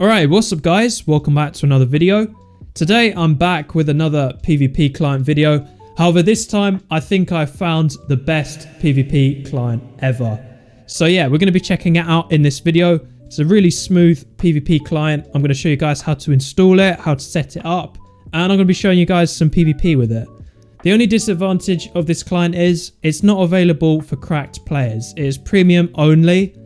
Alright, what's up guys? Welcome back to another video. Today I'm back with another PvP client video. However, this time I think I found the best PvP client ever. So yeah, we're going to be checking it out in this video. It's a really smooth PvP client. I'm going to show you guys how to install it, how to set it up, and I'm going to be showing you guys some PvP with it. The only disadvantage of this client is it's not available for cracked players. It is premium only.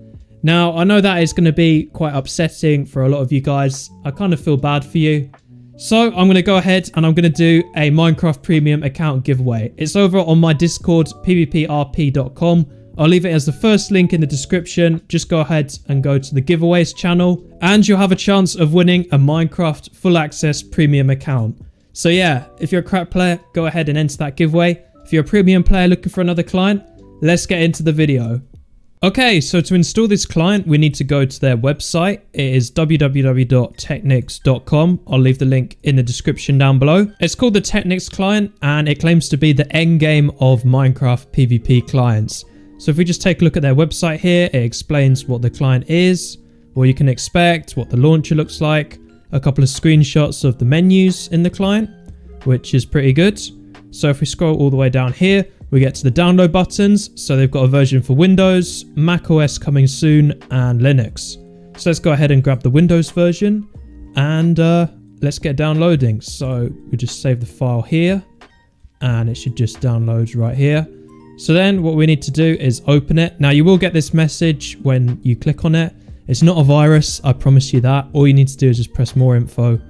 Now, I know that is going to be quite upsetting for a lot of you guys. I kind of feel bad for you. So I'm going to go ahead and I'm going to do a Minecraft Premium account giveaway. It's over on my Discord, pvprp.com. I'll leave it as the first link in the description. Just go ahead and go to the giveaways channel and you'll have a chance of winning a Minecraft Full Access Premium account. So yeah, if you're a crap player, go ahead and enter that giveaway. If you're a premium player looking for another client, let's get into the video. Okay, so to install this client, we need to go to their website. It is www.technics.com. I'll leave the link in the description down below. It's called the Technics client and it claims to be the end game of Minecraft PvP clients. So if we just take a look at their website here, it explains what the client is, what you can expect, what the launcher looks like, a couple of screenshots of the menus in the client, which is pretty good. So if we scroll all the way down here, we get to the download buttons. So they've got a version for Windows, Mac OS coming soon, and Linux. So let's go ahead and grab the Windows version and let's get downloading. So we just save the file here and it should just download right here. So then what we need to do is open it. Now you will get this message when you click on it. It's not a virus, I promise you that. All you need to do is just press more info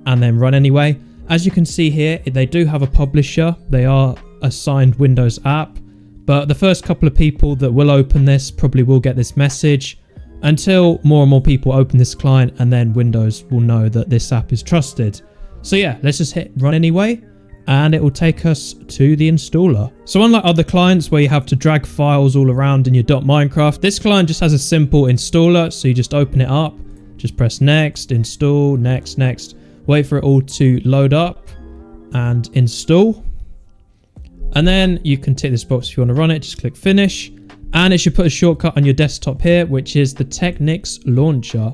and then run anyway. As you can see here, they do have a publisher. They are a signed Windows app, but the first couple of people that will open this probably will get this message until more and more people open this client, and then Windows will know that this app is trusted. So yeah, let's just hit run anyway and it will take us to the installer. So unlike other clients where you have to drag files all around in your .minecraft, this client just has a simple installer. So you just open it up, just press next, install, next, wait for it all to load up and install. And then you can tick this box if you want to run it, just click finish. And it should put a shortcut on your desktop here, which is the Technics Launcher.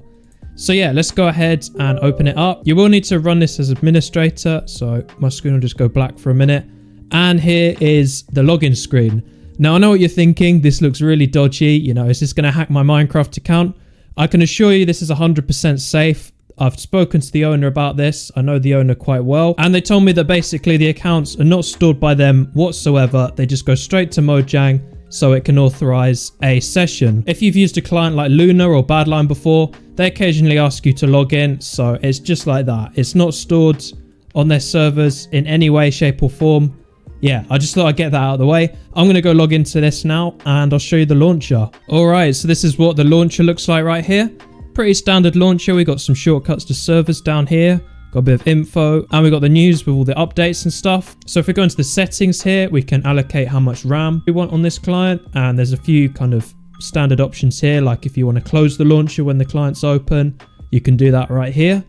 So yeah, let's go ahead and open it up. You will need to run this as administrator. So my screen will just go black for a minute. And here is the login screen. Now I know what you're thinking. This looks really dodgy. You know, is this going to hack my Minecraft account? I can assure you this is 100% safe. I've spoken to the owner about this. I know the owner quite well. And they told me that basically the accounts are not stored by them whatsoever. They just go straight to Mojang so it can authorize a session. If you've used a client like Luna or Badline before, they occasionally ask you to log in. So it's just like that. It's not stored on their servers in any way, shape or form. Yeah, I just thought I'd get that out of the way. I'm going to go log into this now and I'll show you the launcher. All right, so this is what the launcher looks like right here. Pretty standard launcher. We got some shortcuts to servers down here, got a bit of info, and we got the news with all the updates and stuff. So if we go into the settings here, we can allocate how much RAM we want on this client, and there's a few kind of standard options here, like if you want to close the launcher when the client's open, you can do that right here,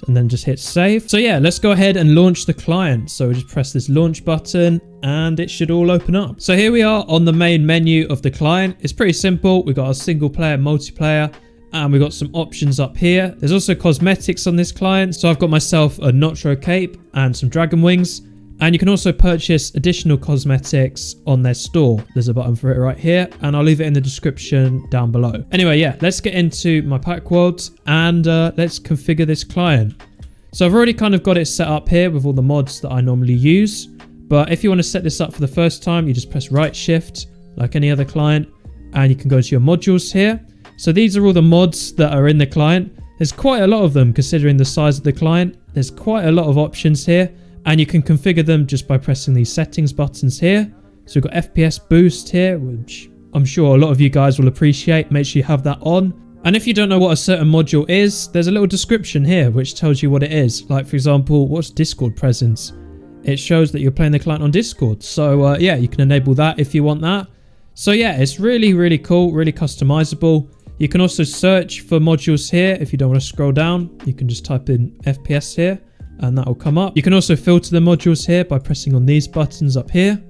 and then just hit save. So yeah, let's go ahead and launch the client. So we just press this launch button and it should all open up. So here we are on the main menu of the client. It's pretty simple. We got a single player, multiplayer, and we've got some options up here. There's also cosmetics on this client. So I've got myself a Notro cape and some dragon wings. And you can also purchase additional cosmetics on their store. There's a button for it right here. And I'll leave it in the description down below. Anyway, yeah, let's get into my pack world and let's configure this client. So I've already kind of got it set up here with all the mods that I normally use. But if you want to set this up for the first time, you just press right shift like any other client. And you can go to your modules here. So these are all the mods that are in the client. There's quite a lot of them considering the size of the client. There's quite a lot of options here and you can configure them just by pressing these settings buttons here. So we've got Fps Boost here, which I'm sure a lot of you guys will appreciate. Make sure you have that on. And if you don't know what a certain module is, there's a little description here which tells you what it is. Like for example, what's Discord presence? It shows that you're playing the client on Discord. So yeah, you can enable that if you want that. So yeah, it's really, really cool, really customizable. You can also search for modules here. If you don't want to scroll down, you can just type in FPS here and that will come up. You can also filter the modules here by pressing on these buttons up here.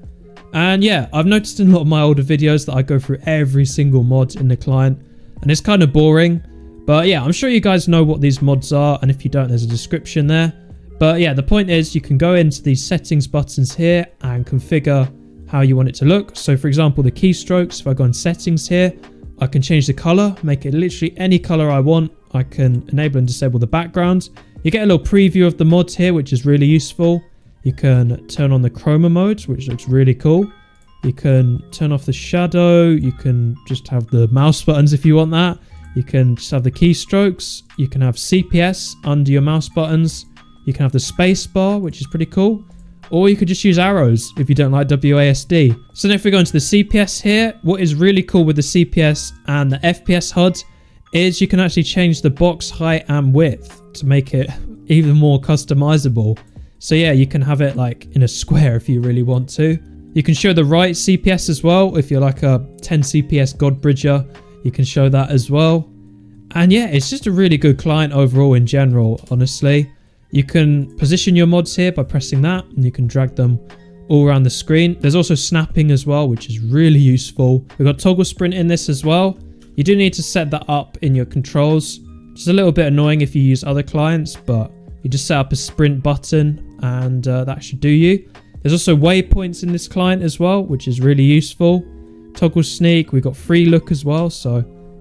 And yeah, I've noticed in a lot of my older videos that I go through every single mod in the client and it's kind of boring. But yeah, I'm sure you guys know what these mods are, and if you don't, there's a description there. But yeah, the point is you can go into these settings buttons here and configure how you want it to look. So for example, the keystrokes, if I go in settings here, I can change the color, make it literally any color I want. I can enable and disable the background. You get a little preview of the mods here, which is really useful. You can turn on the chroma mode, which looks really cool. You can turn off the shadow. You can just have the mouse buttons if you want that. You can just have the keystrokes. You can have CPS under your mouse buttons. You can have the space bar, which is pretty cool. Or you could just use arrows if you don't like WASD. So then if we go into the CPS here, what is really cool with the CPS and the FPS HUD is you can actually change the box height and width to make it even more customizable. So yeah, you can have it like in a square if you really want to. You can show the right CPS as well. If you're like a 10 CPS God Bridger, you can show that as well. And yeah, it's just a really good client overall in general, honestly. You can position your mods here by pressing that, and you can drag them all around the screen. There's also snapping as well, which is really useful. We've got toggle sprint in this as well. You do need to set that up in your controls. It's a little bit annoying if you use other clients, but you just set up a sprint button and that should do you. There's also waypoints in this client as well, which is really useful. Toggle sneak, we've got free look as well, so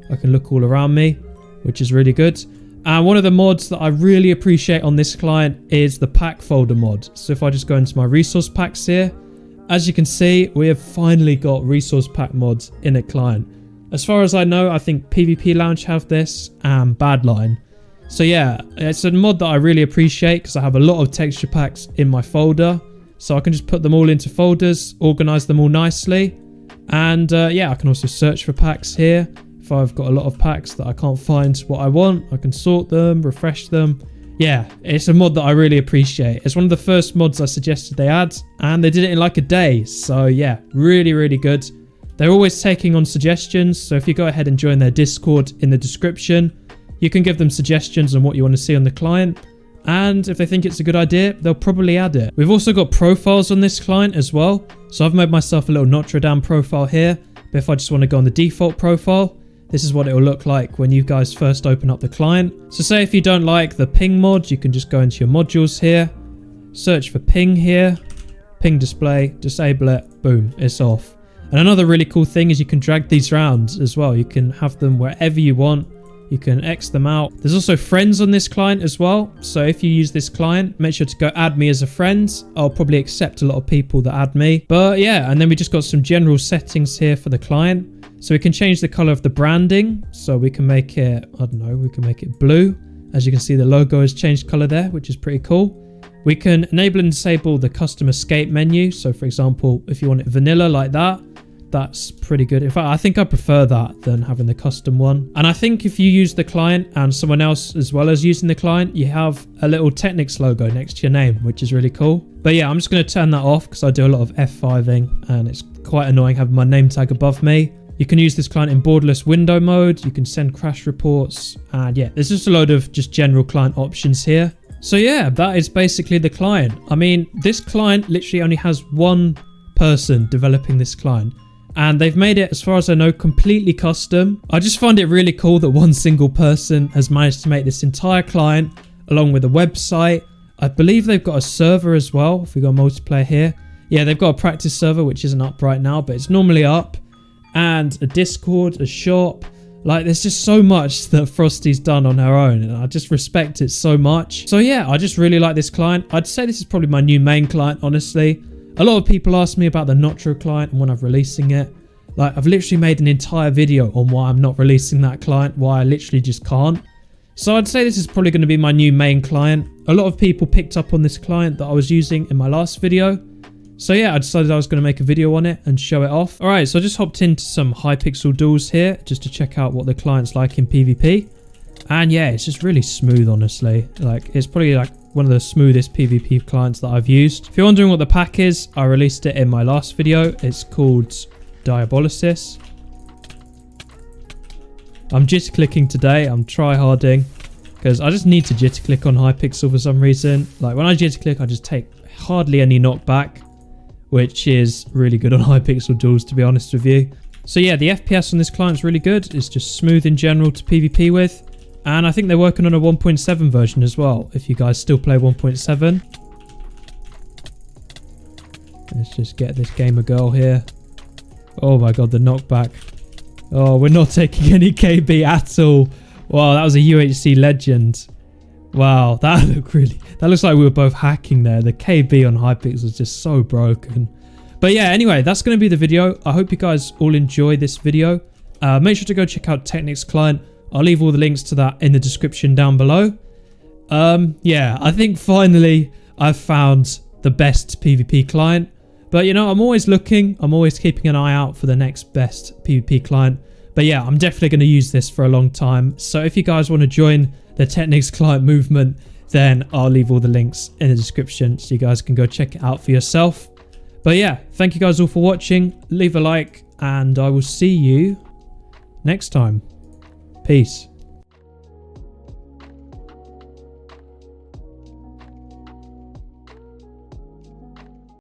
I can look all around me, which is really good. And one of the mods that I really appreciate on this client is the pack folder mod. So if I just go into my resource packs here, as you can see, we have finally got resource pack mods in a client. As far as I know, I think PvP Lounge have this and Badline. So yeah, it's a mod that I really appreciate because I have a lot of texture packs in my folder. So I can just put them all into folders, organize them all nicely. And yeah, I can also search for packs here. If I've got a lot of packs that I can't find what I want, I can sort them, refresh them. Yeah, it's a mod that I really appreciate. It's one of the first mods I suggested they add, and they did it in like a day. So yeah, really, really good. They're always taking on suggestions. So if you go ahead and join their Discord in the description, you can give them suggestions on what you want to see on the client. And if they think it's a good idea, they'll probably add it. We've also got profiles on this client as well. So I've made myself a little Notre Dame profile here. But if I just want to go on the default profile, this is what it will look like when you guys first open up the client. So say if you don't like the ping mod, you can just go into your modules here, search for ping here, ping display, disable it, boom, it's off. And another really cool thing is you can drag these around as well. You can have them wherever you want. You can X them out. There's also friends on this client as well. So if you use this client, make sure to go add me as a friend. I'll probably accept a lot of people that add me. But yeah, and then we just got some general settings here for the client. So we can change the color of the branding. So we can make it, I don't know, we can make it blue. As you can see, the logo has changed color there, which is pretty cool. We can enable and disable the custom escape menu. So for example, if you want it vanilla like that, that's pretty good. In fact, I think I prefer that than having the custom one. And I think if you use the client and someone else as well as using the client, you have a little Technics logo next to your name, which is really cool. But yeah, I'm just going to turn that off because I do a lot of F5ing and it's quite annoying having my name tag above me. You can use this client in borderless window mode. You can send crash reports. And yeah, there's just a load of just general client options here. So yeah, that is basically the client. I mean, this client literally only has one person developing this client. And they've made it, as far as I know, completely custom. I just find it really cool that one single person has managed to make this entire client along with a website. I believe they've got a server as well. If we go multiplayer here. Yeah, they've got a practice server, which isn't up right now, but it's normally up. And a Discord, a shop. Like, there's just so much that Frosty's done on her own. And I just respect it so much. So yeah, I just really like this client. I'd say this is probably my new main client, honestly. A lot of people ask me about the Notro client and when I'm releasing it. Like, I've literally made an entire video on why I'm not releasing that client, why I literally just can't. So I'd say this is probably going to be my new main client. A lot of people picked up on this client that I was using in my last video. So yeah, I decided I was going to make a video on it and show it off. Alright, so I just hopped into some Hypixel duels here just to check out what the client's like in PvP. And yeah, it's just really smooth, honestly. Like, it's probably like one of the smoothest PvP clients that I've used. If you're wondering what the pack is, I released it in my last video. It's called Diabolysis. I'm jitter clicking today. I'm try-harding because I just need to jitter click on Hypixel for some reason. Like, when I jitter click, I just take hardly any knockback, which is really good on Hypixel duels, to be honest with you. So yeah, the FPS on this client is really good. It's just smooth in general to PvP with. And I think they're working on a 1.7 version as well, if you guys still play 1.7. Let's just get this gamer girl here. Oh my god, the knockback. Oh, we're not taking any KB at all. Wow, that was a UHC legend. Wow, that looks like we were both hacking there. The KB on Hypixel was just so broken. But yeah, anyway, that's going to be the video. I hope you guys all enjoy this video. Make sure to go check out Technics Client. I'll leave all the links to that in the description down below. Yeah, I think finally I've found the best PvP client. But you know, I'm always looking. I'm always keeping an eye out for the next best PvP client. But yeah, I'm definitely going to use this for a long time. So if you guys want to join the Technics Client movement, then I'll leave all the links in the description so you guys can go check it out for yourself. But yeah, thank you guys all for watching. Leave a like and I will see you next time. Peace.